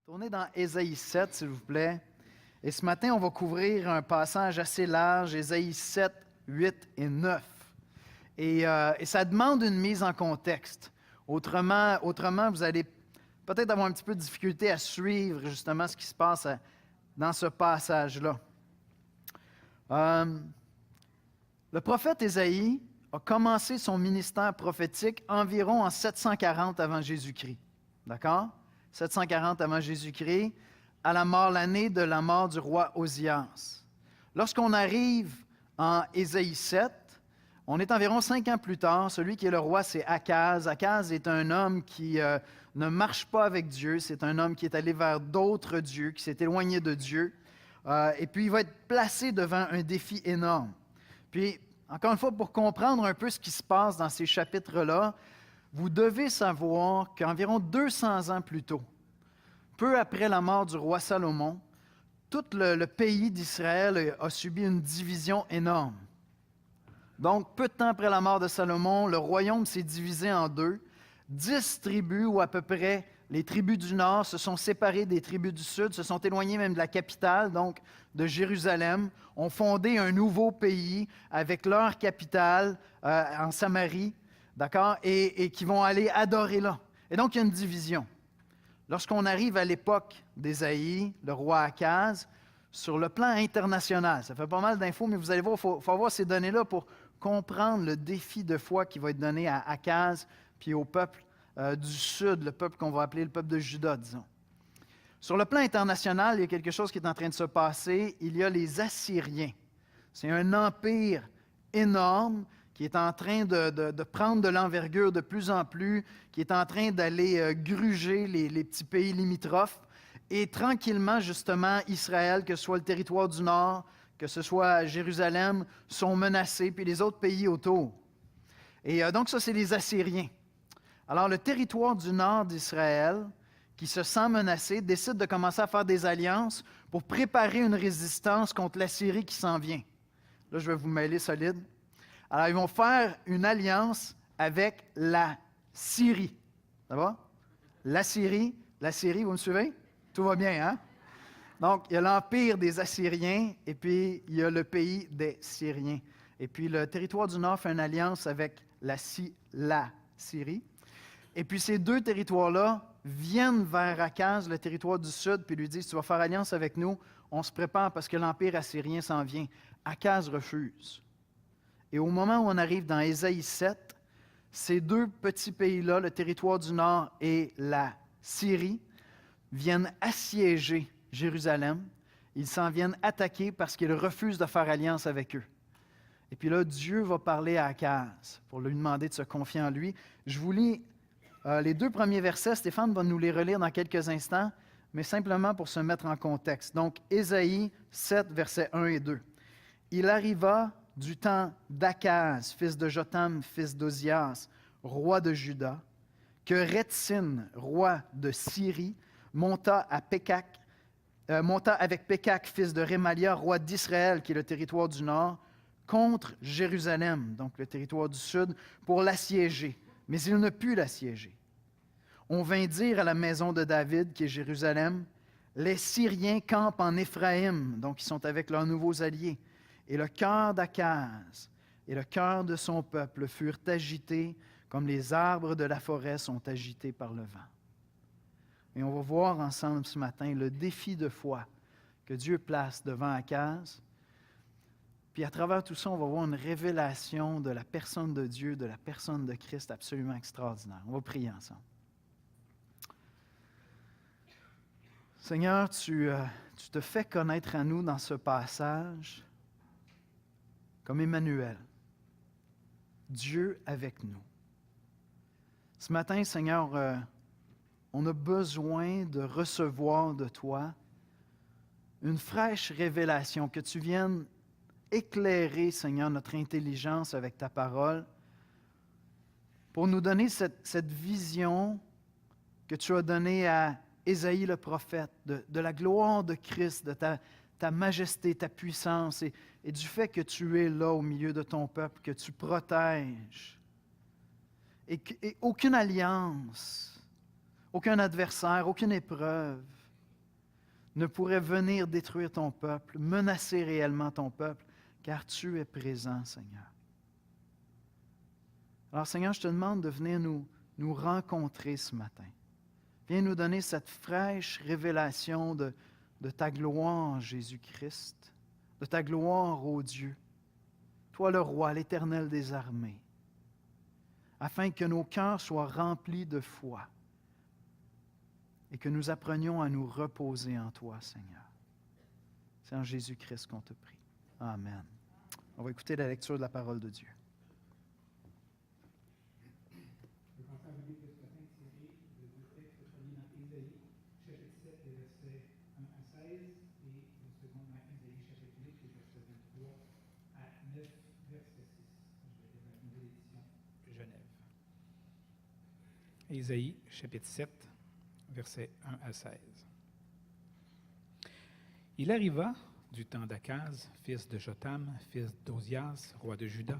Tournez dans Ésaïe 7, s'il vous plaît. Et ce matin, on va couvrir un passage assez large, Ésaïe 7, 8 et 9. Et ça demande une mise en contexte. Autrement, vous allez peut-être avoir un petit peu de difficulté à suivre justement ce qui se passe dans ce passage-là. Le prophète Ésaïe a commencé son ministère prophétique environ en 740 avant Jésus-Christ. D'accord? 740 avant Jésus-Christ, à la mort, l'année de la mort du roi Osias. Lorsqu'on arrive en Ésaïe 7, on est environ 5 ans plus tard. Celui qui est le roi, c'est Akaz. Akaz est un homme qui ne marche pas avec Dieu. C'est un homme qui est allé vers d'autres dieux, qui s'est éloigné de Dieu. Et puis, il va être placé devant un défi énorme. Puis, encore une fois, pour comprendre un peu ce qui se passe dans ces chapitres-là, vous devez savoir qu'environ 200 ans plus tôt, peu après la mort du roi Salomon, tout le pays d'Israël a subi une division énorme. Donc, peu de temps après la mort de Salomon, le royaume s'est divisé en deux. 10 tribus, ou à peu près les tribus du nord, se sont séparées des tribus du sud, se sont éloignées même de la capitale, donc de Jérusalem, ont fondé un nouveau pays avec leur capitale en Samarie, d'accord, et qui vont aller adorer là. Et donc, il y a une division. Lorsqu'on arrive à l'époque d'Ésaïe, le roi Akaz, sur le plan international, ça fait pas mal d'infos, mais vous allez voir, il faut avoir ces données-là pour comprendre le défi de foi qui va être donné à Akaz puis au peuple du sud, le peuple qu'on va appeler le peuple de Juda, disons. Sur le plan international, il y a quelque chose qui est en train de se passer. Il y a les Assyriens. C'est un empire énorme qui est en train de prendre de l'envergure de plus en plus, qui est en train d'aller gruger les petits pays limitrophes. Et tranquillement, justement, Israël, que ce soit le territoire du Nord, que ce soit Jérusalem, sont menacés, puis les autres pays autour. Et donc ça, c'est les Assyriens. Alors, le territoire du nord d'Israël, qui se sent menacé, décide de commencer à faire des alliances pour préparer une résistance contre l'Assyrie qui s'en vient. Là, je vais vous mêler solide. Alors, ils vont faire une alliance avec la Syrie. Ça va? La Syrie, vous me suivez? Tout va bien, hein? Donc, il y a l'empire des Assyriens et puis il y a le pays des Syriens. Et puis, le territoire du Nord fait une alliance avec la Syrie. Et puis, ces deux territoires-là viennent vers Akaz, le territoire du Sud, puis lui disent, tu vas faire alliance avec nous, on se prépare parce que l'empire assyrien s'en vient. Akaz refuse. Et au moment où on arrive dans Ésaïe 7, ces deux petits pays-là, le territoire du Nord et la Syrie, viennent assiéger Jérusalem. Ils s'en viennent attaquer parce qu'ils refusent de faire alliance avec eux. Et puis là, Dieu va parler à Akaz pour lui demander de se confier en lui. Je vous lis les 2 premiers versets. Stéphane va nous les relire dans quelques instants, mais simplement pour se mettre en contexte. Donc, Ésaïe 7, versets 1 et 2. « Il arriva du temps d'Akaz, fils de Jotham, fils d'Ozias, roi de Juda, que Rétsin, roi de Syrie, monta avec Pékak, fils de Rémalia, roi d'Israël, qui est le territoire du nord, contre Jérusalem, donc le territoire du sud, pour l'assiéger. Mais il ne put l'assiéger. On vint dire à la maison de David, qui est Jérusalem, les Syriens campent en Éphraïm, donc ils sont avec leurs nouveaux alliés. Et le cœur d'Akaz et le cœur de son peuple furent agités comme les arbres de la forêt sont agités par le vent. Et on va voir ensemble ce matin le défi de foi que Dieu place devant Akaz. Puis à travers tout ça, on va voir une révélation de la personne de Dieu, de la personne de Christ absolument extraordinaire. On va prier ensemble. Seigneur, tu te fais connaître à nous dans ce passage comme Emmanuel, Dieu avec nous. Ce matin, Seigneur, on a besoin de recevoir de toi une fraîche révélation, que tu viennes éclairer, Seigneur, notre intelligence avec ta parole, pour nous donner cette vision que tu as donnée à Ésaïe le prophète, de la gloire de Christ, de ta majesté, ta puissance, et du fait que tu es là au milieu de ton peuple, que tu protèges, et aucune alliance, aucun adversaire, aucune épreuve ne pourrait venir détruire ton peuple, menacer réellement ton peuple, car tu es présent, Seigneur. Alors, Seigneur, je te demande de venir nous rencontrer ce matin. Viens nous donner cette fraîche révélation de ta gloire, Jésus-Christ, de ta gloire, ô Dieu, toi le roi, l'Éternel des armées, afin que nos cœurs soient remplis de foi et que nous apprenions à nous reposer en toi, Seigneur. C'est en Jésus-Christ qu'on te prie. Amen. On va écouter la lecture de la parole de Dieu. Ésaïe, chapitre 7, versets 1 à 16. Il arriva, du temps d'Akaz, fils de Jotham, fils d'Ozias, roi de Juda,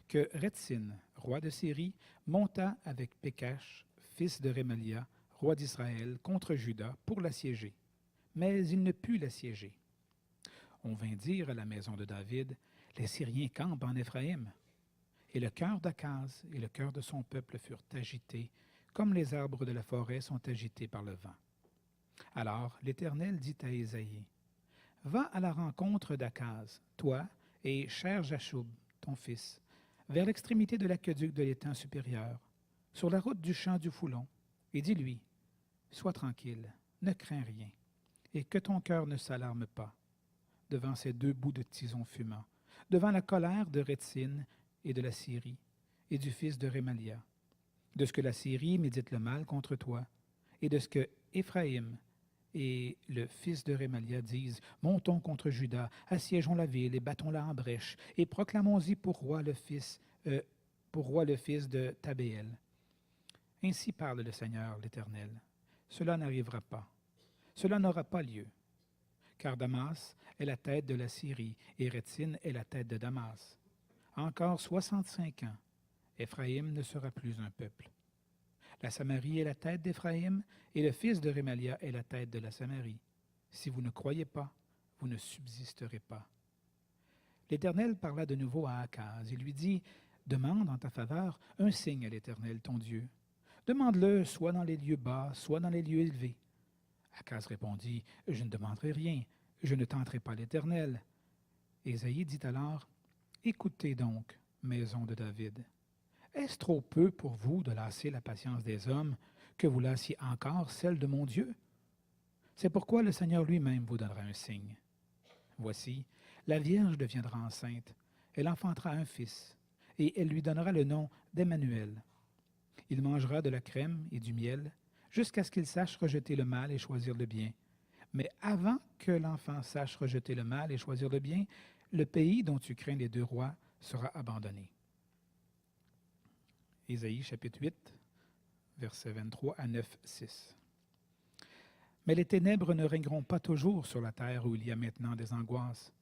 que Rétzin, roi de Syrie, monta avec Pécache, fils de Rémalia, roi d'Israël, contre Juda pour l'assiéger. Mais il ne put l'assiéger. On vint dire à la maison de David, « Les Syriens campent en Éphraïm. » Et le cœur d'Akaz et le cœur de son peuple furent agités, comme les arbres de la forêt sont agités par le vent. Alors l'Éternel dit à Ésaïe, « Va à la rencontre d'Akaz, toi et cher Jashub, ton fils, vers l'extrémité de l'aqueduc de l'étang supérieur, sur la route du champ du Foulon, et dis-lui, « Sois tranquille, ne crains rien, et que ton cœur ne s'alarme pas, devant ces deux bouts de tison fumant, devant la colère de Rétzin et de la Syrie, et du fils de Rémalia, de ce que la Syrie médite le mal contre toi, et de ce que Éphraïm et le fils de Rémalia disent, montons contre Juda, assiégeons la ville et battons-la en brèche, et proclamons-y pour roi le fils de Tabéel. Ainsi parle le Seigneur l'Éternel. Cela n'arrivera pas. Cela n'aura pas lieu. Car Damas est la tête de la Syrie, et Rétzin est la tête de Damas. Encore 65 ans, Éphraïm ne sera plus un peuple. La Samarie est la tête d'Éphraïm, et le fils de Rémalia est la tête de la Samarie. Si vous ne croyez pas, vous ne subsisterez pas. L'Éternel parla de nouveau à Akaz et lui dit, « Demande en ta faveur un signe à l'Éternel, ton Dieu. Demande-le soit dans les lieux bas, soit dans les lieux élevés. » Akaz répondit, « Je ne demanderai rien, je ne tenterai pas l'Éternel. » Ésaïe dit alors, « Écoutez donc, maison de David. Est-ce trop peu pour vous de lasser la patience des hommes, que vous lassiez encore celle de mon Dieu? C'est pourquoi le Seigneur lui-même vous donnera un signe. Voici, la Vierge deviendra enceinte, elle enfantera un fils, et elle lui donnera le nom d'Emmanuel. Il mangera de la crème et du miel, jusqu'à ce qu'il sache rejeter le mal et choisir le bien. Mais avant que l'enfant sache rejeter le mal et choisir le bien, le pays dont tu crains les deux rois sera abandonné. » Ésaïe chapitre 8, versets 23 à 9, 6. Mais les ténèbres ne régneront pas toujours sur la terre où il y a maintenant des angoisses.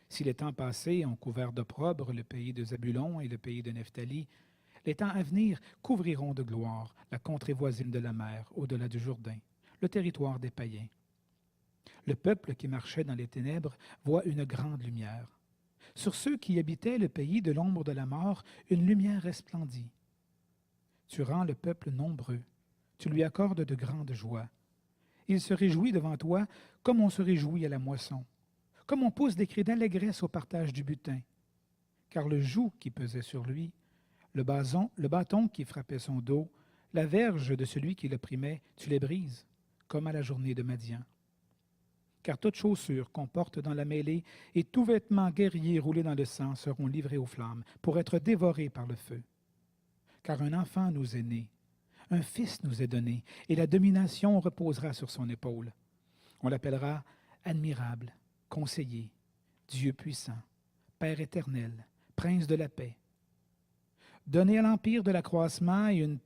Si les temps passés ont couvert d'opprobre le pays de Zabulon et le pays de Nephtali, les temps à venir couvriront de gloire la contrée voisine de la mer, au-delà du Jourdain, le territoire des païens. Le peuple qui marchait dans les ténèbres voit une grande lumière. Sur ceux qui habitaient le pays de l'ombre de la mort, une lumière resplendit. Tu rends le peuple nombreux, tu lui accordes de grandes joies. Il se réjouit devant toi comme on se réjouit à la moisson, comme on pousse des cris d'allégresse au partage du butin. Car le joug qui pesait sur lui, le bâton qui frappait son dos, la verge de celui qui l'opprimait, tu les brises, comme à la journée de Madian. Car toute chaussure qu'on porte dans la mêlée et tout vêtement guerrier roulé dans le sang seront livrés aux flammes pour être dévorés par le feu. Car un enfant nous est né, un fils nous est donné, et la domination reposera sur son épaule. On l'appellera admirable, conseiller, Dieu puissant, Père éternel, Prince de la paix. Donner à l'empire de l'accroissement et une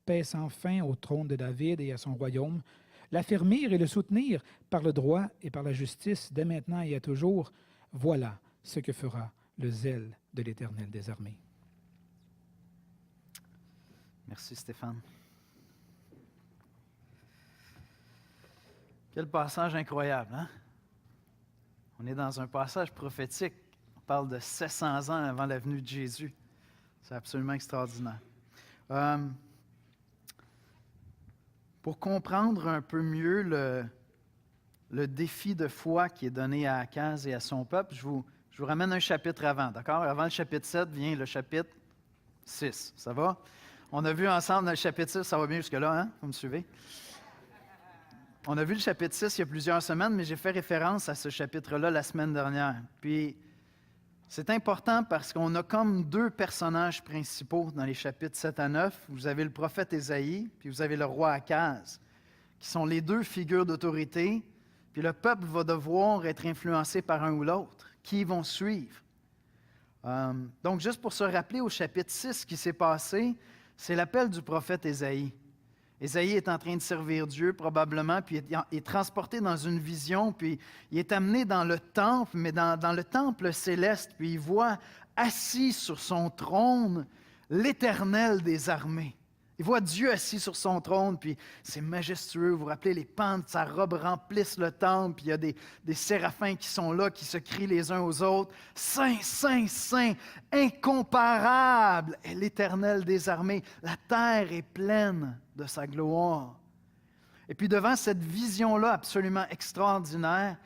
paix sans fin au trône de David et à son royaume, l'affermir et le soutenir par le droit et par la justice dès maintenant et à toujours, voilà ce que fera le zèle de l'Éternel des armées. Merci Stéphane. Quel passage incroyable, hein? On est dans un passage prophétique. On parle de 700 ans avant la venue de Jésus. C'est absolument extraordinaire. Pour comprendre un peu mieux le défi de foi qui est donné à Akaz et à son peuple, je vous ramène un chapitre avant, d'accord? Avant le chapitre 7 vient le chapitre 6. Ça va? On a vu ensemble dans le chapitre 6, ça va bien jusque-là, hein? Vous me suivez? On a vu le chapitre 6 il y a plusieurs semaines, mais j'ai fait référence à ce chapitre-là la semaine dernière. Puis, c'est important parce qu'on a comme deux personnages principaux dans les chapitres 7 à 9. Vous avez le prophète Ésaïe, puis vous avez le roi Akaz, qui sont les deux figures d'autorité. Puis le peuple va devoir être influencé par un ou l'autre. Qui ils vont suivre? Donc, juste pour se rappeler au chapitre 6, ce qui s'est passé, c'est l'appel du prophète Ésaïe. Ésaïe est en train de servir Dieu probablement, puis il est transporté dans une vision, puis il est amené dans le temple, mais dans le temple céleste, puis il voit assis sur son trône l'Éternel des armées. Il voit Dieu assis sur son trône, puis c'est majestueux. Vous vous rappelez, les pans de sa robe remplissent le temple, puis il y a des séraphins qui sont là, qui se crient les uns aux autres. « Saint, Saint, Saint, incomparable est l'Éternel des armées. La terre est pleine de sa gloire. » Et puis devant cette vision-là absolument extraordinaire,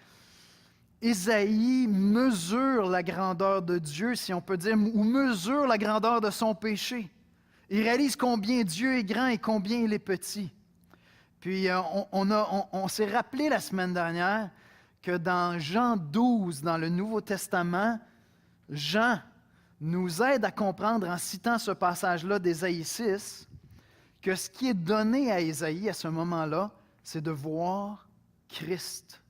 Ésaïe mesure la grandeur de Dieu, si on peut dire, ou mesure la grandeur de son péché. Il réalise combien Dieu est grand et combien il est petit. Puis on s'est rappelé la semaine dernière que dans Jean 12, dans le Nouveau Testament, Jean nous aide à comprendre en citant ce passage-là d'Ésaïe 6, que ce qui est donné à Ésaïe à ce moment-là, c'est de voir Christ.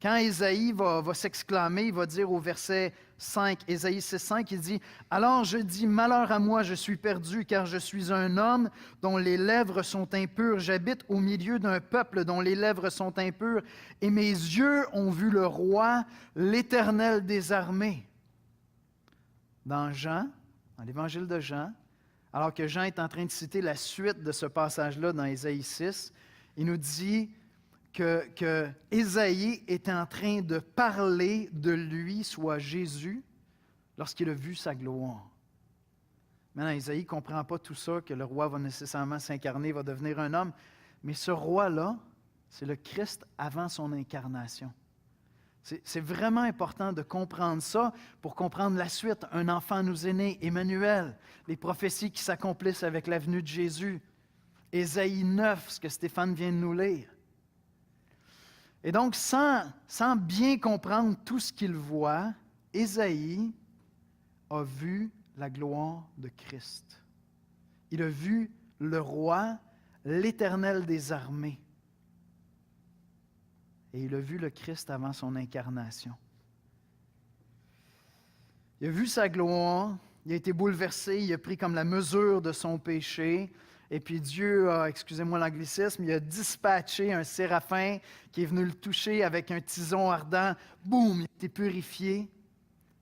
Quand Ésaïe va s'exclamer, il va dire au verset 5, Ésaïe 6, 5, il dit « Alors je dis, malheur à moi, je suis perdu, car je suis un homme dont les lèvres sont impures. J'habite au milieu d'un peuple dont les lèvres sont impures, et mes yeux ont vu le roi, l'Éternel des armées. » Dans Jean, dans l'Évangile de Jean, alors que Jean est en train de citer la suite de ce passage-là dans Ésaïe 6, il nous dit que Ésaïe est en train de parler de lui, soit Jésus, lorsqu'il a vu sa gloire. Maintenant, Ésaïe ne comprend pas tout ça, que le roi va nécessairement s'incarner, va devenir un homme, mais ce roi-là, c'est le Christ avant son incarnation. C'est vraiment important de comprendre ça pour comprendre la suite. Un enfant nous est né, Emmanuel, les prophéties qui s'accomplissent avec la venue de Jésus. Ésaïe 9, ce que Stéphane vient de nous lire. Et donc, sans bien comprendre tout ce qu'il voit, Ésaïe a vu la gloire de Christ. Il a vu le roi, l'Éternel des armées. Et il a vu le Christ avant son incarnation. Il a vu sa gloire, il a été bouleversé, il a pris comme la mesure de son péché. Et puis Dieu a, excusez-moi l'anglicisme, il a dispatché un séraphin qui est venu le toucher avec un tison ardent. Boum, il a été purifié,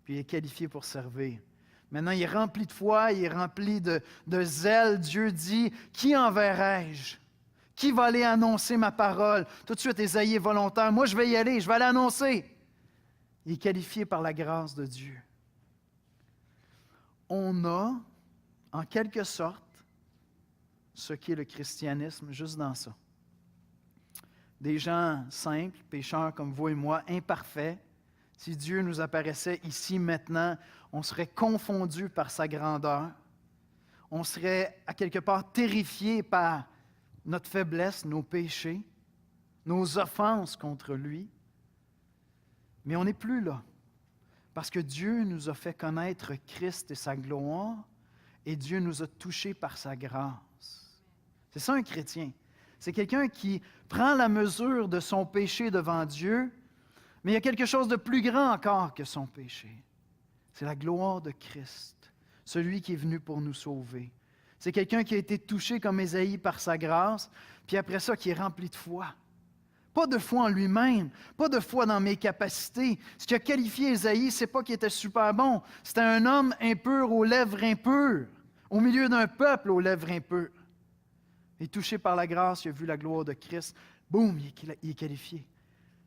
puis il est qualifié pour servir. Maintenant, il est rempli de foi, il est rempli de zèle. Dieu dit, « Qui enverrai-je? Qui va aller annoncer ma parole? » Tout de suite, Ésaïe est volontaire. « Moi, je vais y aller, je vais aller annoncer. » Il est qualifié par la grâce de Dieu. On a, en quelque sorte, ce qu'est le christianisme, juste dans ça. Des gens simples, pécheurs comme vous et moi, imparfaits, si Dieu nous apparaissait ici maintenant, on serait confondus par sa grandeur. On serait à quelque part terrifiés par notre faiblesse, nos péchés, nos offenses contre lui. Mais on n'est plus là, parce que Dieu nous a fait connaître Christ et sa gloire, et Dieu nous a touchés par sa grâce. C'est ça un chrétien. C'est quelqu'un qui prend la mesure de son péché devant Dieu, mais il y a quelque chose de plus grand encore que son péché. C'est la gloire de Christ, celui qui est venu pour nous sauver. C'est quelqu'un qui a été touché comme Ésaïe par sa grâce, puis après ça, qui est rempli de foi. Pas de foi en lui-même, pas de foi dans mes capacités. Ce qui a qualifié Ésaïe, ce n'est pas qu'il était super bon. C'était un homme impur aux lèvres impures, au milieu d'un peuple aux lèvres impures. Et touché par la grâce, il a vu la gloire de Christ, boum, il est qualifié.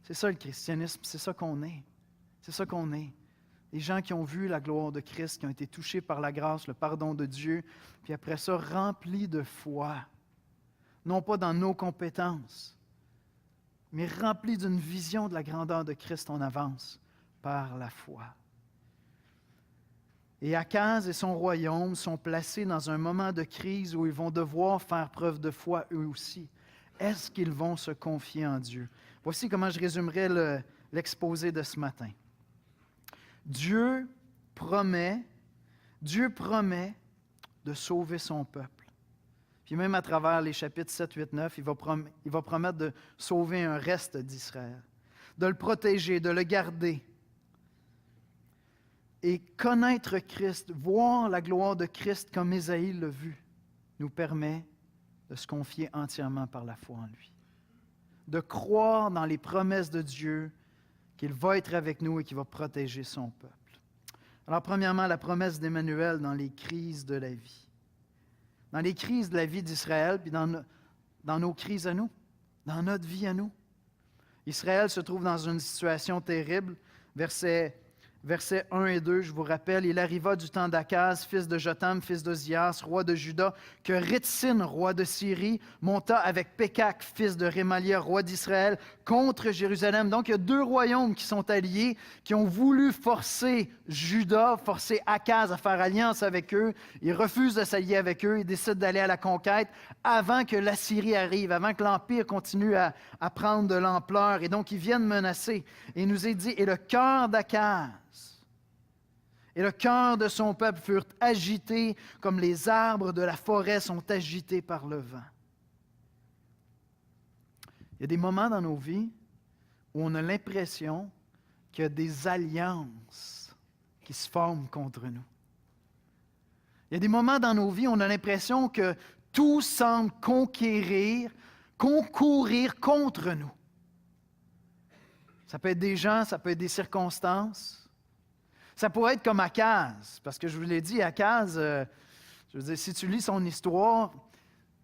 C'est ça le christianisme, c'est ça qu'on est. C'est ça qu'on est. Des gens qui ont vu la gloire de Christ, qui ont été touchés par la grâce, le pardon de Dieu, puis après ça, remplis de foi. Non pas dans nos compétences, mais remplis d'une vision de la grandeur de Christ, on avance par la foi. Et Akaz et son royaume sont placés dans un moment de crise où ils vont devoir faire preuve de foi eux aussi. Est-ce qu'ils vont se confier en Dieu? Voici comment je résumerai l'exposé de ce matin. Dieu promet de sauver son peuple. Puis même à travers les chapitres 7, 8, 9, il va promettre de sauver un reste d'Israël, de le protéger, de le garder. Et connaître Christ, voir la gloire de Christ comme Ésaïe l'a vu, nous permet de se confier entièrement par la foi en lui. De croire dans les promesses de Dieu, qu'il va être avec nous et qu'il va protéger son peuple. Alors, premièrement, la promesse d'Emmanuel dans les crises de la vie. Dans les crises de la vie d'Israël, puis dans nos crises à nous, dans notre vie à nous. Israël se trouve dans une situation terrible. Versets 1 et 2, je vous rappelle, il arriva du temps d'Akaz, fils de Jotam, fils d'Ozias, roi de Juda, que Ritsin, roi de Syrie, monta avec Pékak, fils de Rémalia, roi d'Israël, contre Jérusalem. Donc, il y a deux royaumes qui sont alliés, qui ont voulu forcer Juda, forcer Akaz à faire alliance avec eux. Ils refusent de s'allier avec eux, ils décident d'aller à la conquête avant que l'Assyrie arrive, avant que l'Empire continue à prendre de l'ampleur. Et donc, ils viennent menacer. Et il nous est dit, et le cœur d'Akaz et le cœur de son peuple furent agités comme les arbres de la forêt sont agités par le vent. Il y a des moments dans nos vies où on a l'impression qu'il y a des alliances qui se forment contre nous. Il y a des moments dans nos vies où on a l'impression que tout semble concourir contre nous. Ça peut être des gens, ça peut être des circonstances. Ça pourrait être comme Akaz, parce que je vous l'ai dit, Akaz, je veux dire, si tu lis son histoire,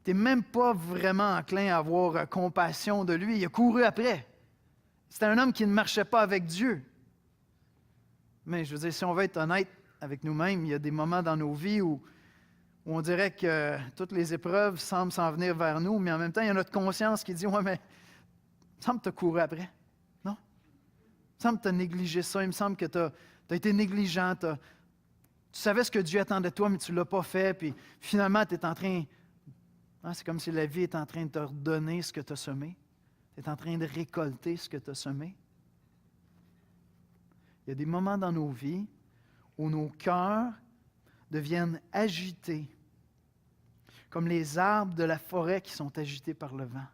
tu n'es même pas vraiment enclin à avoir compassion de lui. Il a couru après. C'était un homme qui ne marchait pas avec Dieu. Mais je veux dire, si on veut être honnête avec nous-mêmes, il y a des moments dans nos vies où on dirait que toutes les épreuves semblent s'en venir vers nous, mais en même temps, il y a notre conscience qui dit « Ouais, mais il me semble que tu as couru après. Non? Il me semble que tu as négligé ça. Il me semble que tu as été négligent. Tu savais ce que Dieu attendait de toi, mais tu ne l'as pas fait. Puis finalement, tu es en train... c'est comme si la vie est en train de te redonner ce que tu as semé. Tu es en train de récolter ce que tu as semé. Il y a des moments dans nos vies où nos cœurs deviennent agités, comme les arbres de la forêt qui sont agités par le vent.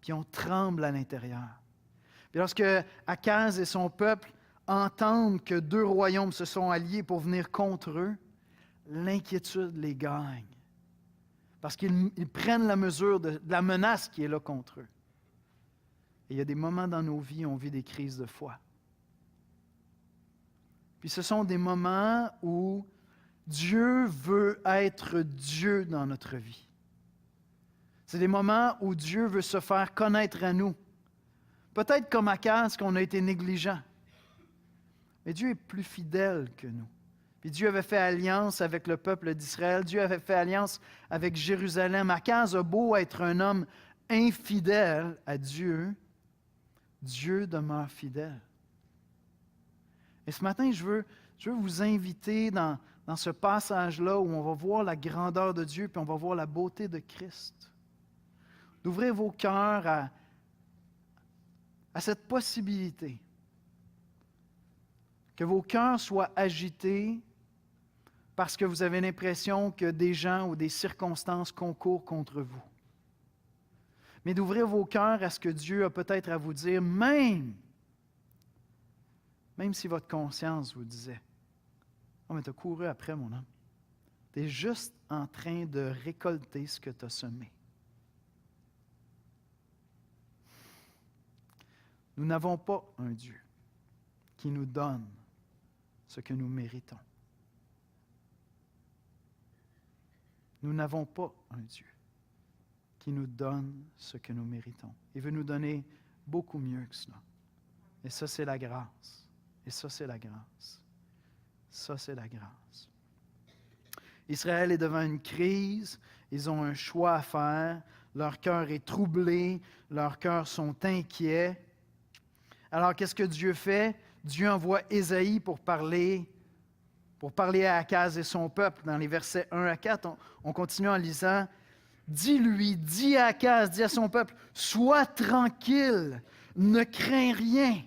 Puis on tremble à l'intérieur. Puis lorsque Akaz et son peuple entendent que deux royaumes se sont alliés pour venir contre eux, l'inquiétude les gagne. Parce qu'ils prennent la mesure de la menace qui est là contre eux. Et il y a des moments dans nos vies où on vit des crises de foi. Puis ce sont des moments où Dieu veut être Dieu dans notre vie. C'est des moments où Dieu veut se faire connaître à nous. Peut-être comme Akaz, qu'on a été négligent. Mais Dieu est plus fidèle que nous. Puis Dieu avait fait alliance avec le peuple d'Israël. Dieu avait fait alliance avec Jérusalem. Akaz a beau être un homme infidèle à Dieu, Dieu demeure fidèle. Et ce matin, je veux vous inviter dans ce passage-là où on va voir la grandeur de Dieu puis on va voir la beauté de Christ. D'ouvrir vos cœurs à cette possibilité. Que vos cœurs soient agités parce que vous avez l'impression que des gens ou des circonstances concourent contre vous. Mais d'ouvrir vos cœurs à ce que Dieu a peut-être à vous dire, même si votre conscience vous disait « Oh, mais tu as couru après, mon homme. Tu es juste en train de récolter ce que tu as semé. » Nous n'avons pas un Dieu qui nous donne ce que nous méritons. Nous n'avons pas un Dieu qui nous donne ce que nous méritons. Il veut nous donner beaucoup mieux que cela. Et ça, c'est la grâce. Et ça, c'est la grâce. Ça, c'est la grâce. Israël est devant une crise. Ils ont un choix à faire. Leur cœur est troublé. Leurs cœurs sont inquiets. Alors, qu'est-ce que Dieu fait? Dieu envoie Ésaïe pour parler à Akaz et son peuple. Dans les versets 1 à 4, on continue en lisant. Dis-lui, dis à Akaz, dis à son peuple, sois tranquille, ne crains rien,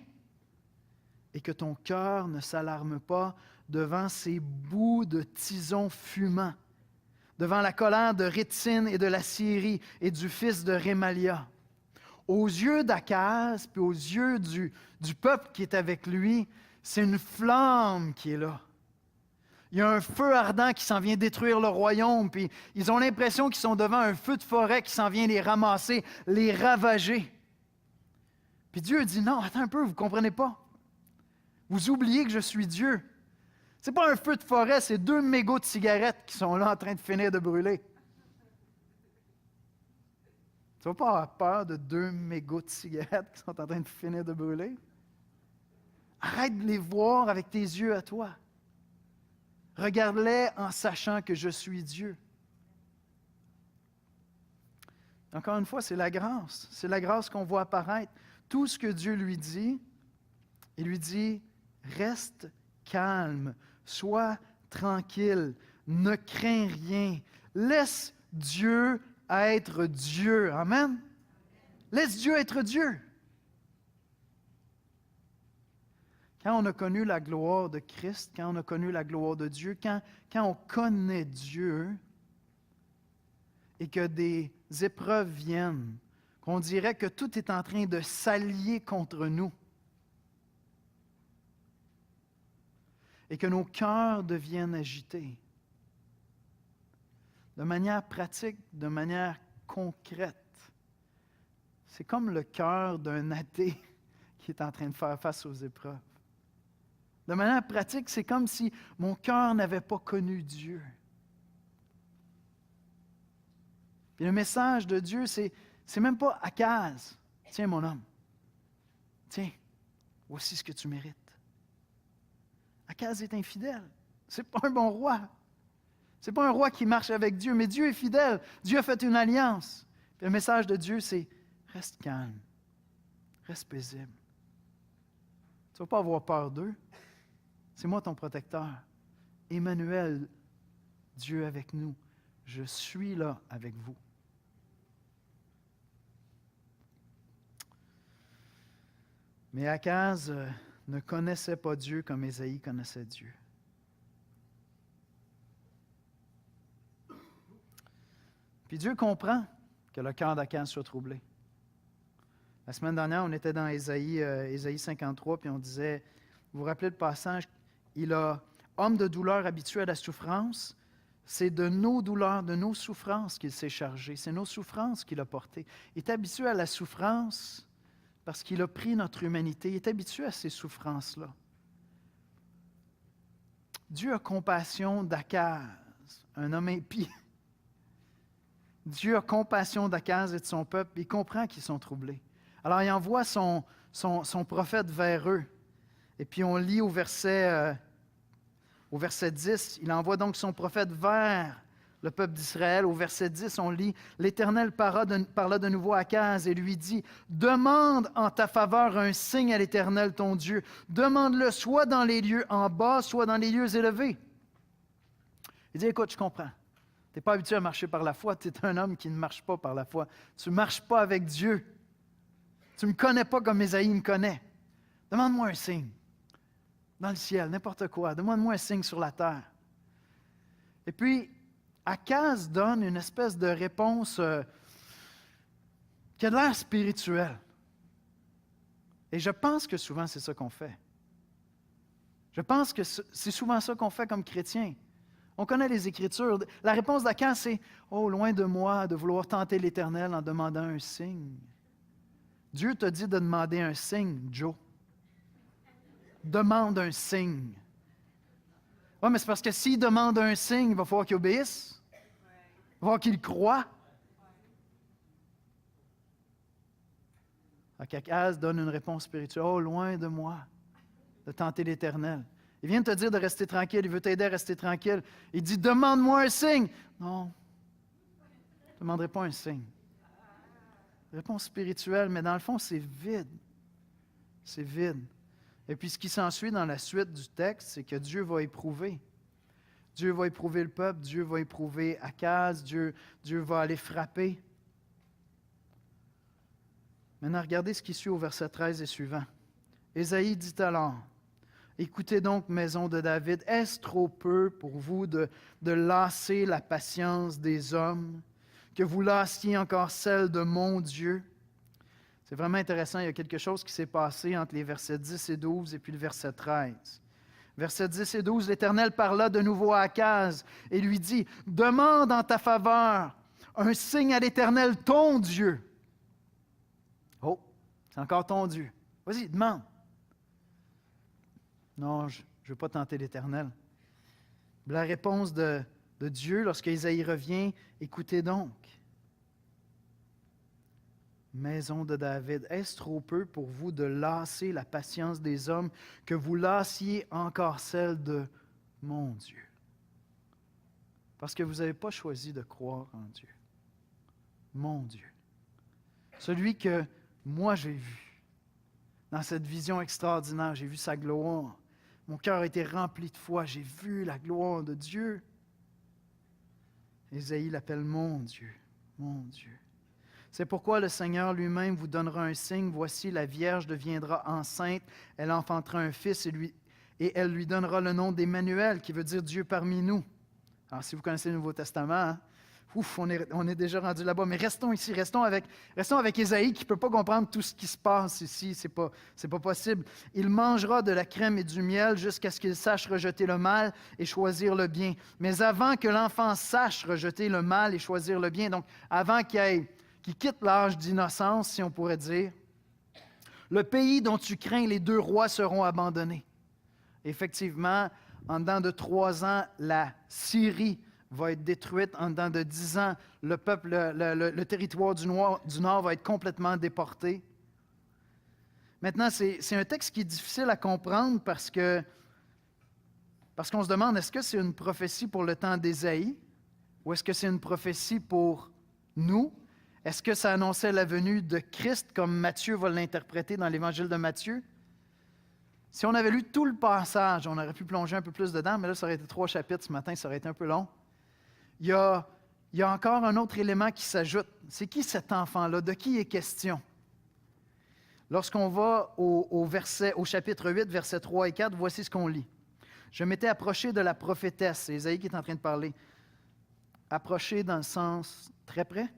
et que ton cœur ne s'alarme pas devant ces bouts de tison fumants, devant la colère de Rétine et de la Syrie et du fils de Rémalia. Aux yeux d'Akaz, puis aux yeux du peuple qui est avec lui, c'est une flamme qui est là. Il y a un feu ardent qui s'en vient détruire le royaume, puis ils ont l'impression qu'ils sont devant un feu de forêt qui s'en vient les ramasser, les ravager. Puis Dieu dit, non, attends un peu, vous ne comprenez pas. Vous oubliez que je suis Dieu. Ce n'est pas un feu de forêt, c'est 2 mégots de cigarettes qui sont là en train de finir de brûler. Tu ne vas pas avoir peur de 2 mégots de cigarettes qui sont en train de finir de brûler? Arrête de les voir avec tes yeux à toi. Regarde-les en sachant que je suis Dieu. Encore une fois, c'est la grâce. C'est la grâce qu'on voit apparaître. Tout ce que Dieu lui dit, il lui dit, reste calme, sois tranquille, ne crains rien. Laisse Dieu être Dieu. Amen. Laisse Dieu être Dieu. Quand on a connu la gloire de Christ, quand on a connu la gloire de Dieu, quand on connaît Dieu et que des épreuves viennent, qu'on dirait que tout est en train de s'allier contre nous et que nos cœurs deviennent agités, de manière pratique, de manière concrète. C'est comme le cœur d'un athée qui est en train de faire face aux épreuves. De manière pratique, c'est comme si mon cœur n'avait pas connu Dieu. Et le message de Dieu, c'est même pas Akaz. Tiens, mon homme. Tiens, voici ce que tu mérites. Akaz est infidèle. C'est pas un bon roi. C'est pas un roi qui marche avec Dieu, mais Dieu est fidèle. Dieu a fait une alliance. Puis le message de Dieu, c'est reste calme. Reste paisible. Tu ne vas pas avoir peur d'eux. C'est moi ton protecteur. Emmanuel, Dieu avec nous. Je suis là avec vous. Mais Akaz ne connaissait pas Dieu comme Ésaïe connaissait Dieu. Puis Dieu comprend que le cœur d'Akaz soit troublé. La semaine dernière, on était dans Ésaïe 53, puis on disait, vous vous rappelez le passage, il a, homme de douleur habitué à la souffrance, c'est de nos douleurs, de nos souffrances qu'il s'est chargé, c'est nos souffrances qu'il a portées. Il est habitué à la souffrance parce qu'il a pris notre humanité, il est habitué à ces souffrances-là. Dieu a compassion d'Akaz, un homme impie. Dieu a compassion d'Akaz et de son peuple, il comprend qu'ils sont troublés. Alors il envoie son prophète vers eux. Et puis on lit au verset 10, il envoie donc son prophète vers le peuple d'Israël. Au verset 10, on lit, l'Éternel parla de nouveau à Akaz et lui dit, demande en ta faveur un signe à l'Éternel ton Dieu. Demande-le soit dans les lieux en bas, soit dans les lieux élevés. Il dit, écoute, je comprends. Tu n'es pas habitué à marcher par la foi. Tu es un homme qui ne marche pas par la foi. Tu ne marches pas avec Dieu. Tu ne me connais pas comme Ésaïe me connaît. Demande-moi un signe. Dans le ciel, n'importe quoi. Demande-moi un signe sur la terre. Et puis, Akaz donne une espèce de réponse qui a de l'air spirituelle. Et je pense que souvent, c'est ça qu'on fait. Je pense que c'est souvent ça qu'on fait comme chrétiens. On connaît les Écritures. La réponse d'Akaz, c'est « Oh, loin de moi de vouloir tenter l'Éternel en demandant un signe. » Dieu t'a dit de demander un signe, Joe. Demande un signe. Oui, mais c'est parce que s'il demande un signe, il va falloir qu'il obéisse. Il va falloir qu'il croie. Akaz donne une réponse spirituelle. Oh, loin de moi de tenter l'Éternel. Il vient de te dire de rester tranquille. Il veut t'aider à rester tranquille. Il dit, demande-moi un signe. Non, je ne demanderai pas un signe. Réponse spirituelle, mais dans le fond, c'est vide. C'est vide. Et puis, ce qui s'ensuit dans la suite du texte, c'est que Dieu va éprouver. Dieu va éprouver le peuple, Dieu va éprouver Akaz, Dieu va aller frapper. Maintenant, regardez ce qui suit au verset 13 et suivant. Ésaïe dit alors, « Écoutez donc, maison de David, est-ce trop peu pour vous de lasser la patience des hommes, que vous lassiez encore celle de mon Dieu? » C'est vraiment intéressant, il y a quelque chose qui s'est passé entre les versets 10 et 12 et puis le verset 13. Versets 10 et 12, l'Éternel parla de nouveau à Akaz et lui dit, « Demande en ta faveur un signe à l'Éternel, ton Dieu. » Oh, c'est encore ton Dieu. Vas-y, demande. Non, je ne veux pas tenter l'Éternel. La réponse de Dieu, lorsque Ésaïe revient, écoutez donc. Maison de David, est-ce trop peu pour vous de lasser la patience des hommes, que vous lassiez encore celle de mon Dieu? Parce que vous n'avez pas choisi de croire en Dieu. Mon Dieu. Celui que moi j'ai vu. Dans cette vision extraordinaire, j'ai vu sa gloire. Mon cœur a été rempli de foi. J'ai vu la gloire de Dieu. Ésaïe l'appelle mon Dieu. Mon Dieu. C'est pourquoi le Seigneur lui-même vous donnera un signe. Voici, la Vierge deviendra enceinte. Elle enfantera un fils et elle lui donnera le nom d'Emmanuel, qui veut dire Dieu parmi nous. Alors, si vous connaissez le Nouveau Testament, hein, on est déjà rendu là-bas. Mais restons ici, restons avec Ésaïe qui ne peut pas comprendre tout ce qui se passe ici. C'est pas possible. Il mangera de la crème et du miel jusqu'à ce qu'il sache rejeter le mal et choisir le bien. Mais avant que l'enfant sache rejeter le mal et choisir le bien, donc avant qu'il quitte l'âge d'innocence, si on pourrait dire, le pays dont tu crains les 2 rois seront abandonnés. Effectivement, en dedans de 3 ans, la Syrie va être détruite. En dedans de 10 ans, le peuple, le territoire du Nord va être complètement déporté. Maintenant, c'est un texte qui est difficile à comprendre parce qu'on se demande, est-ce que c'est une prophétie pour le temps d'Ésaïe ou est-ce que c'est une prophétie pour nous? Est-ce que ça annonçait la venue de Christ comme Matthieu va l'interpréter dans l'Évangile de Matthieu? Si on avait lu tout le passage, on aurait pu plonger un peu plus dedans, mais là, ça aurait été 3 chapitres ce matin, ça aurait été un peu long. Il y a encore un autre élément qui s'ajoute. C'est qui cet enfant-là? De qui est question? Lorsqu'on va au chapitre 8, versets 3 et 4, voici ce qu'on lit. « Je m'étais approché de la prophétesse. » C'est Ésaïe qui est en train de parler. Approché dans le sens très près.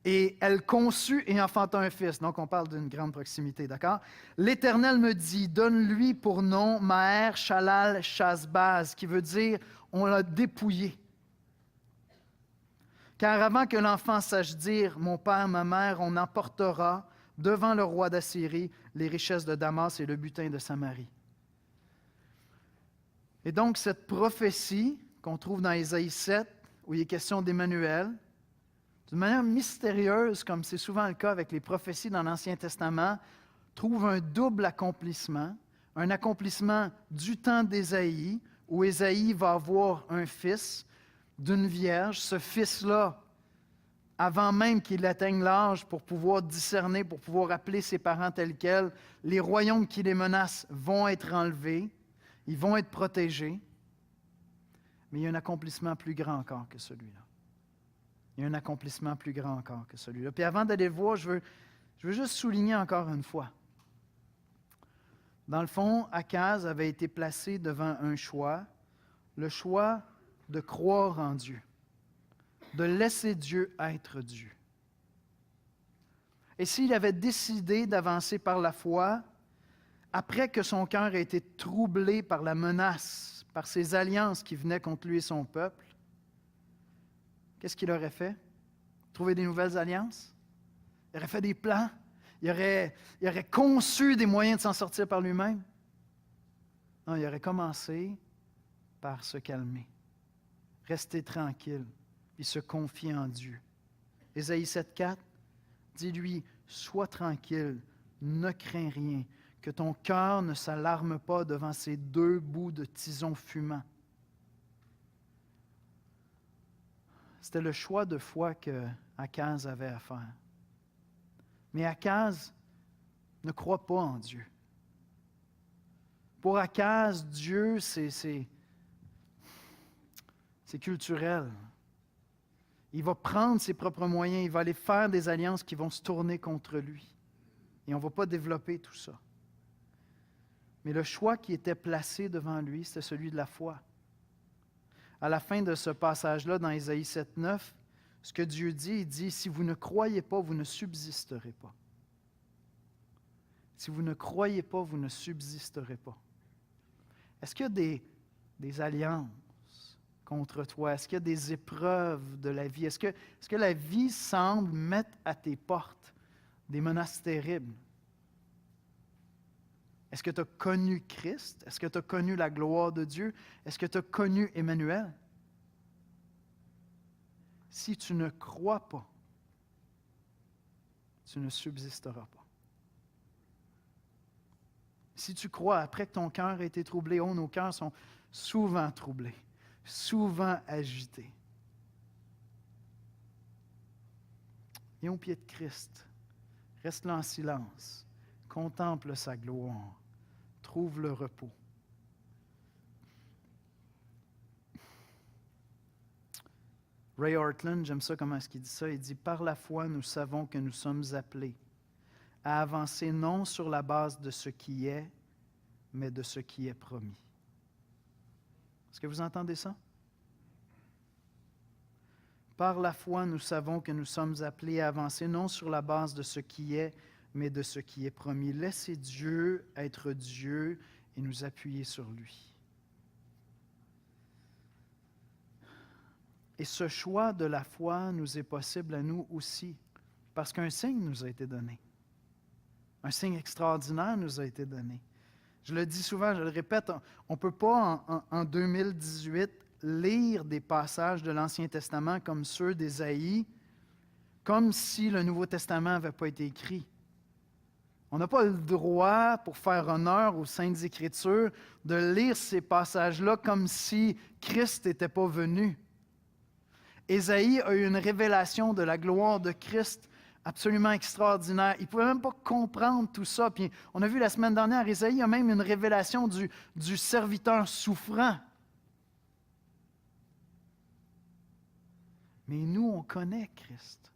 Et elle conçut et enfanta un fils. Donc, on parle d'une grande proximité, d'accord? L'Éternel me dit, donne-lui pour nom Maher Shalal Shazbaz, qui veut dire, on l'a dépouillé. Car avant que l'enfant sache dire, mon père, ma mère, on emportera devant le roi d'Assyrie les richesses de Damas et le butin de Samarie. Et donc, cette prophétie qu'on trouve dans Ésaïe 7, où il est question d'Emmanuel, d'une manière mystérieuse, comme c'est souvent le cas avec les prophéties dans l'Ancien Testament, trouve un double accomplissement, un accomplissement du temps d'Ésaïe, où Ésaïe va avoir un fils d'une vierge. Ce fils-là, avant même qu'il atteigne l'âge pour pouvoir discerner, pour pouvoir appeler ses parents tels quels, les royaumes qui les menacent vont être enlevés, ils vont être protégés, mais il y a un accomplissement plus grand encore que celui-là. Il y a un accomplissement plus grand encore que celui-là. Puis avant d'aller le voir, je veux juste souligner encore une fois. Dans le fond, Akaz avait été placé devant un choix, le choix de croire en Dieu, de laisser Dieu être Dieu. Et s'il avait décidé d'avancer par la foi, après que son cœur ait été troublé par la menace, par ces alliances qui venaient contre lui et son peuple, qu'est-ce qu'il aurait fait? Trouver des nouvelles alliances? Il aurait fait des plans? Il aurait conçu des moyens de s'en sortir par lui-même? Non, il aurait commencé par se calmer, rester tranquille, puis se confier en Dieu. Ésaïe 7,4, dis-lui, sois tranquille, ne crains rien, que ton cœur ne s'alarme pas devant ces deux bouts de tison fumant. C'était le choix de foi que Akaz avait à faire. Mais Akaz ne croit pas en Dieu. Pour Akaz, Dieu, c'est culturel. Il va prendre ses propres moyens, il va aller faire des alliances qui vont se tourner contre lui. Et on ne va pas développer tout ça. Mais le choix qui était placé devant lui, c'était celui de la foi. À la fin de ce passage-là, dans Ésaïe 7,9, ce que Dieu dit, il dit, « Si vous ne croyez pas, vous ne subsisterez pas. » Si vous ne croyez pas, vous ne subsisterez pas. Est-ce qu'il y a des alliances contre toi? Est-ce qu'il y a des épreuves de la vie? Est-ce que la vie semble mettre à tes portes des menaces terribles? Est-ce que tu as connu Christ? Est-ce que tu as connu la gloire de Dieu? Est-ce que tu as connu Emmanuel? Si tu ne crois pas, tu ne subsisteras pas. Si tu crois, après que ton cœur a été troublé, nos cœurs sont souvent troublés, souvent agités. Viens au pied de Christ, reste là en silence, contemple sa gloire, trouve le repos. Ray Ortlund, j'aime ça comment est-ce qu'il dit ça, il dit « Par la foi, nous savons que nous sommes appelés à avancer non sur la base de ce qui est, mais de ce qui est promis. » Est-ce que vous entendez ça? Par la foi, nous savons que nous sommes appelés à avancer non sur la base de ce qui est, mais de ce qui est promis. Laissez Dieu être Dieu et nous appuyer sur lui. Et ce choix de la foi nous est possible à nous aussi, parce qu'un signe nous a été donné. Un signe extraordinaire nous a été donné. Je le dis souvent, je le répète, on ne peut pas en 2018 lire des passages de l'Ancien Testament comme ceux d'Ésaïe, comme si le Nouveau Testament n'avait pas été écrit. On n'a pas le droit, pour faire honneur aux Saintes Écritures, de lire ces passages-là comme si Christ n'était pas venu. Ésaïe a eu une révélation de la gloire de Christ absolument extraordinaire. Il ne pouvait même pas comprendre tout ça. Puis on a vu la semaine dernière, Ésaïe a même une révélation du serviteur souffrant. Mais nous, on connaît Christ.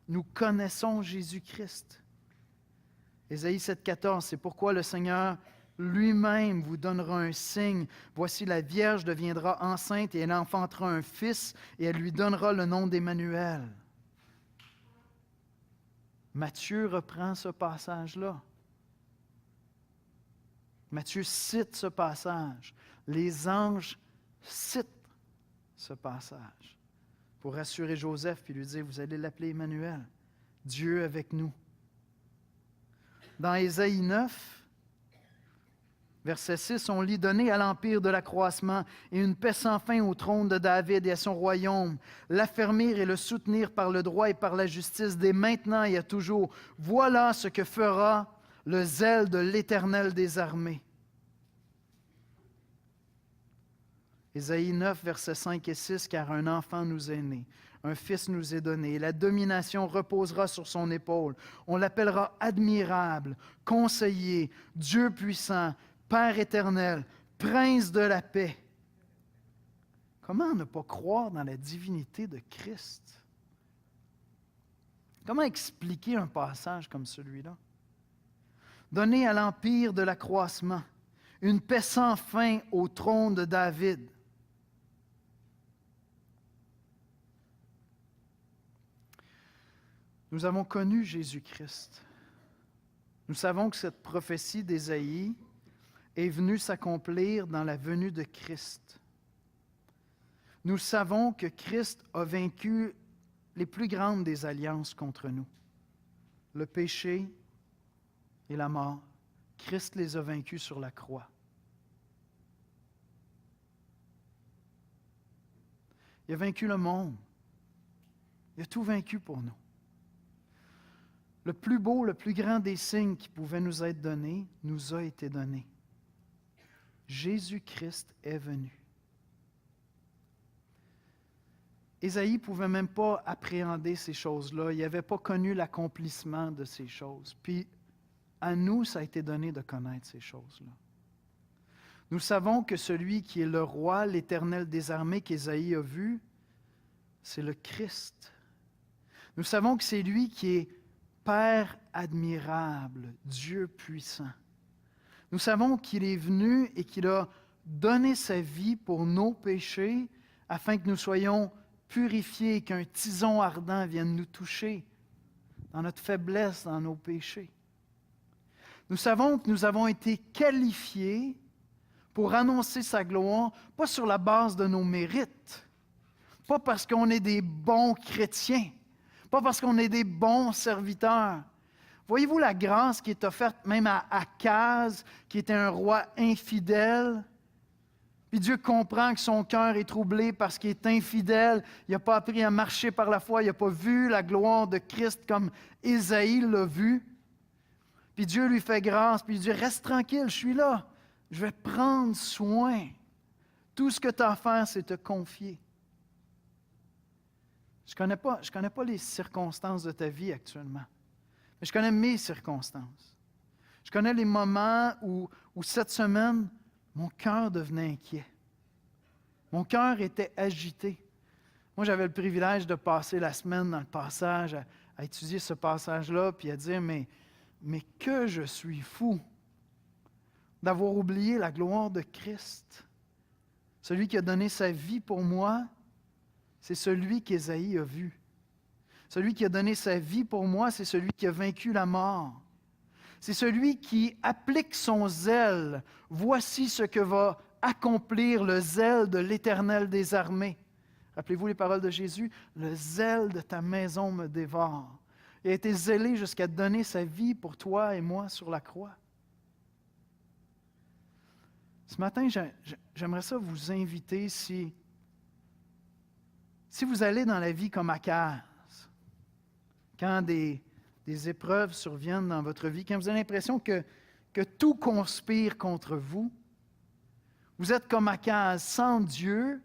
Nous connaissons Jésus-Christ. Ésaïe 7,14, c'est pourquoi le Seigneur lui-même vous donnera un signe. Voici, la Vierge deviendra enceinte et elle enfantera un fils et elle lui donnera le nom d'Emmanuel. Matthieu reprend ce passage-là. Matthieu cite ce passage. Les anges citent ce passage pour rassurer Joseph et lui dire, vous allez l'appeler Emmanuel, Dieu avec nous. Dans Ésaïe 9, verset 6, on lit « Donner à l'empire de l'accroissement et une paix sans fin au trône de David et à son royaume, l'affermir et le soutenir par le droit et par la justice dès maintenant et à toujours. Voilà ce que fera le zèle de l'Éternel des armées. » Ésaïe 9, versets 5 et 6, « Car un enfant nous est né, un fils nous est donné, et la domination reposera sur son épaule. On l'appellera admirable, conseiller, Dieu puissant, Père éternel, Prince de la paix. » Comment ne pas croire dans la divinité de Christ? Comment expliquer un passage comme celui-là? Donner à l'empire de l'accroissement, une paix sans fin au trône de David. Nous avons connu Jésus-Christ. Nous savons que cette prophétie d'Ésaïe est venue s'accomplir dans la venue de Christ. Nous savons que Christ a vaincu les plus grandes des alliances contre nous. Le péché et la mort. Christ les a vaincus sur la croix. Il a vaincu le monde. Il a tout vaincu pour nous. le plus beau, le plus grand des signes qui pouvaient nous être donnés, nous a été donné. Jésus-Christ est venu. Ésaïe ne pouvait même pas appréhender ces choses-là. Il n'avait pas connu l'accomplissement de ces choses. Puis, à nous, ça a été donné de connaître ces choses-là. Nous savons que celui qui est le roi, l'Éternel des armées qu'Ésaïe a vu, c'est le Christ. Nous savons que c'est lui qui est Père admirable, Dieu puissant. Nous savons qu'il est venu et qu'il a donné sa vie pour nos péchés afin que nous soyons purifiés, qu'un tison ardent vienne nous toucher dans notre faiblesse, dans nos péchés. Nous savons que nous avons été qualifiés pour annoncer sa gloire, pas sur la base de nos mérites, pas parce qu'on est des bons chrétiens, pas parce qu'on est des bons serviteurs. Voyez-vous la grâce qui est offerte même à Akaz, qui était un roi infidèle? Puis Dieu comprend que son cœur est troublé parce qu'il est infidèle. Il n'a pas appris à marcher par la foi. Il n'a pas vu la gloire de Christ comme Ésaïe l'a vu. Puis Dieu lui fait grâce. Puis il dit, reste tranquille, je suis là. Je vais prendre soin. Tout ce que tu as à faire, c'est te confier. Je connais pas les circonstances de ta vie actuellement. Mais je connais mes circonstances. Je connais les moments où cette semaine, mon cœur devenait inquiet. Mon cœur était agité. Moi, j'avais le privilège de passer la semaine dans le passage, à étudier ce passage-là, puis à dire, mais que je suis fou d'avoir oublié la gloire de Christ. Celui qui a donné sa vie pour moi, c'est celui qu'Ésaïe a vu. Celui qui a donné sa vie pour moi, c'est celui qui a vaincu la mort. C'est celui qui applique son zèle. Voici ce que va accomplir le zèle de l'Éternel des armées. Rappelez-vous les paroles de Jésus? Le zèle de ta maison me dévore. Il a été zélé jusqu'à donner sa vie pour toi et moi sur la croix. Ce matin, j'aimerais ça vous inviter, si vous allez dans la vie comme Akaz, quand des épreuves surviennent dans votre vie, quand vous avez l'impression que tout conspire contre vous, vous êtes comme Akaz, sans Dieu,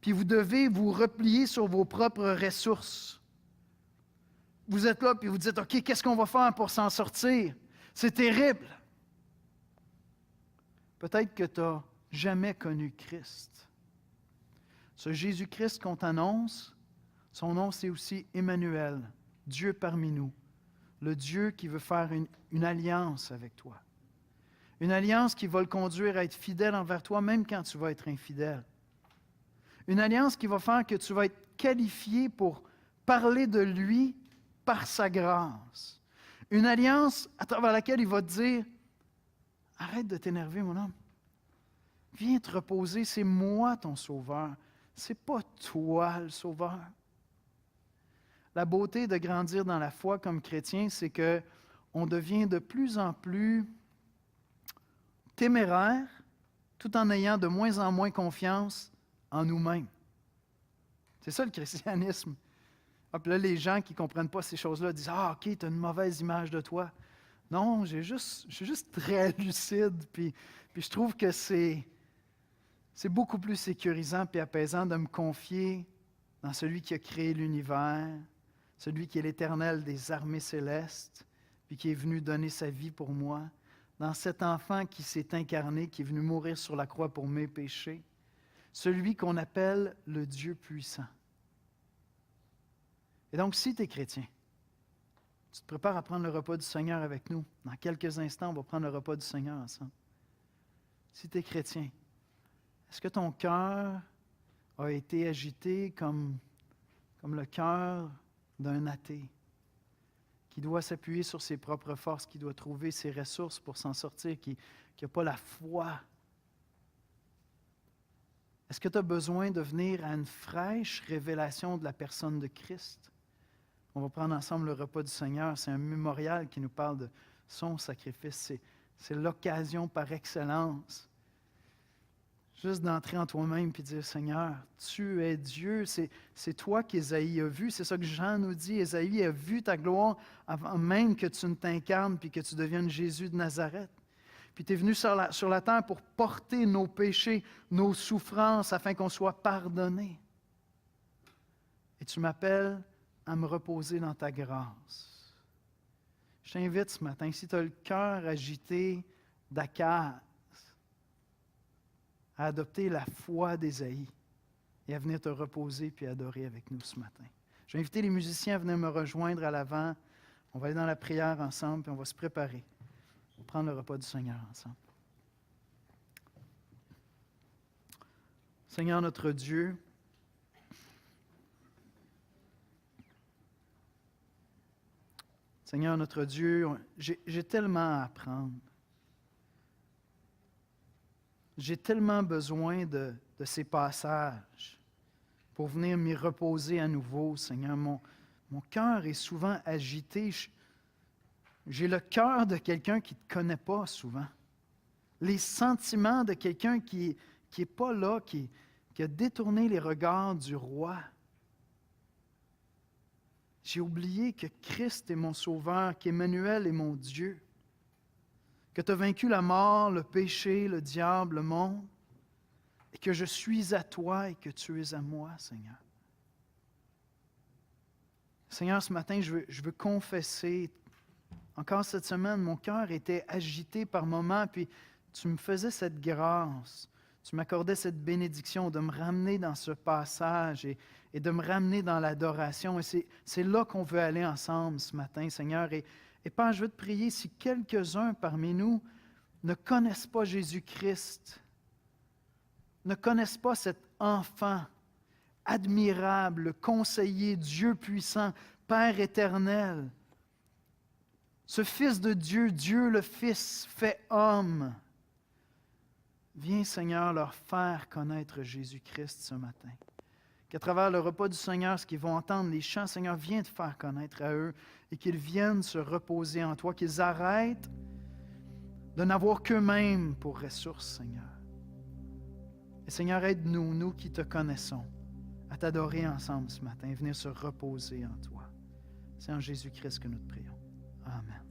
puis vous devez vous replier sur vos propres ressources. Vous êtes là, puis vous dites, OK, qu'est-ce qu'on va faire pour s'en sortir? C'est terrible. Peut-être que tu n'as jamais connu Christ. Ce Jésus-Christ qu'on t'annonce, son nom c'est aussi Emmanuel, Dieu parmi nous, le Dieu qui veut faire une alliance avec toi. Une alliance qui va le conduire à être fidèle envers toi, même quand tu vas être infidèle. Une alliance qui va faire que tu vas être qualifié pour parler de lui par sa grâce. Une alliance à travers laquelle il va te dire, arrête de t'énerver, mon homme. Viens te reposer, c'est moi ton sauveur. C'est pas toi le sauveur. La beauté de grandir dans la foi comme chrétien, c'est qu'on devient de plus en plus téméraire, tout en ayant de moins en moins confiance en nous-mêmes. C'est ça le christianisme. Ah, puis là, les gens qui ne comprennent pas ces choses-là disent « Ah, OK, tu as une mauvaise image de toi. » Non, je suis juste très lucide, puis je trouve que c'est beaucoup plus sécurisant et apaisant de me confier dans celui qui a créé l'univers, celui qui est l'Éternel des armées célestes, puis qui est venu donner sa vie pour moi, dans cet enfant qui s'est incarné, qui est venu mourir sur la croix pour mes péchés, celui qu'on appelle le Dieu puissant. Et donc, si tu es chrétien, tu te prépares à prendre le repas du Seigneur avec nous. Dans quelques instants, on va prendre le repas du Seigneur ensemble. Si tu es chrétien, est-ce que ton cœur a été agité comme le cœur d'un athée qui doit s'appuyer sur ses propres forces, qui doit trouver ses ressources pour s'en sortir, qui n'a pas la foi? Est-ce que tu as besoin de venir à une fraîche révélation de la personne de Christ? On va prendre ensemble le repas du Seigneur. C'est un mémorial qui nous parle de son sacrifice. C'est l'occasion par excellence. Juste d'entrer en toi-même et dire, Seigneur, tu es Dieu. C'est toi qu'Ésaïe a vu. C'est ça que Jean nous dit. Ésaïe a vu ta gloire avant même que tu ne t'incarnes puis que tu deviennes Jésus de Nazareth. Puis tu es venu sur la terre pour porter nos péchés, nos souffrances, afin qu'on soit pardonnés. Et tu m'appelles à me reposer dans ta grâce. Je t'invite ce matin, si tu as le cœur agité d'Akaz, à adopter la foi d'Ésaïe et à venir te reposer puis adorer avec nous ce matin. Je vais inviter les musiciens à venir me rejoindre à l'avant. On va aller dans la prière ensemble puis on va se préparer pour prendre le repas du Seigneur ensemble. Seigneur notre Dieu, Seigneur notre Dieu, j'ai tellement à apprendre. J'ai tellement besoin de ces passages pour venir m'y reposer à nouveau, Seigneur. Mon cœur est souvent agité. J'ai le cœur de quelqu'un qui ne te connaît pas souvent. Les sentiments de quelqu'un qui n'est pas là, qui a détourné les regards du roi. J'ai oublié que Christ est mon sauveur, qu'Emmanuel est mon Dieu, que tu as vaincu la mort, le péché, le diable, le monde, et que je suis à toi et que tu es à moi, Seigneur. Seigneur, ce matin, je veux confesser, encore cette semaine, mon cœur était agité par moments, puis tu me faisais cette grâce, tu m'accordais cette bénédiction de me ramener dans ce passage et de me ramener dans l'adoration. Et c'est là qu'on veut aller ensemble ce matin, Seigneur. Et Père, je veux te prier, si quelques-uns parmi nous ne connaissent pas Jésus-Christ, ne connaissent pas cet enfant admirable, conseiller, Dieu puissant, Père éternel, ce Fils de Dieu, Dieu le Fils fait homme, viens, Seigneur, leur faire connaître Jésus-Christ ce matin. Qu'à travers le repas du Seigneur, ce qu'ils vont entendre, les chants, Seigneur, viens te faire connaître à eux et qu'ils viennent se reposer en toi, qu'ils arrêtent de n'avoir qu'eux-mêmes pour ressources, Seigneur. Et Seigneur, aide-nous, nous qui te connaissons, à t'adorer ensemble ce matin et venir se reposer en toi. C'est en Jésus-Christ que nous te prions. Amen.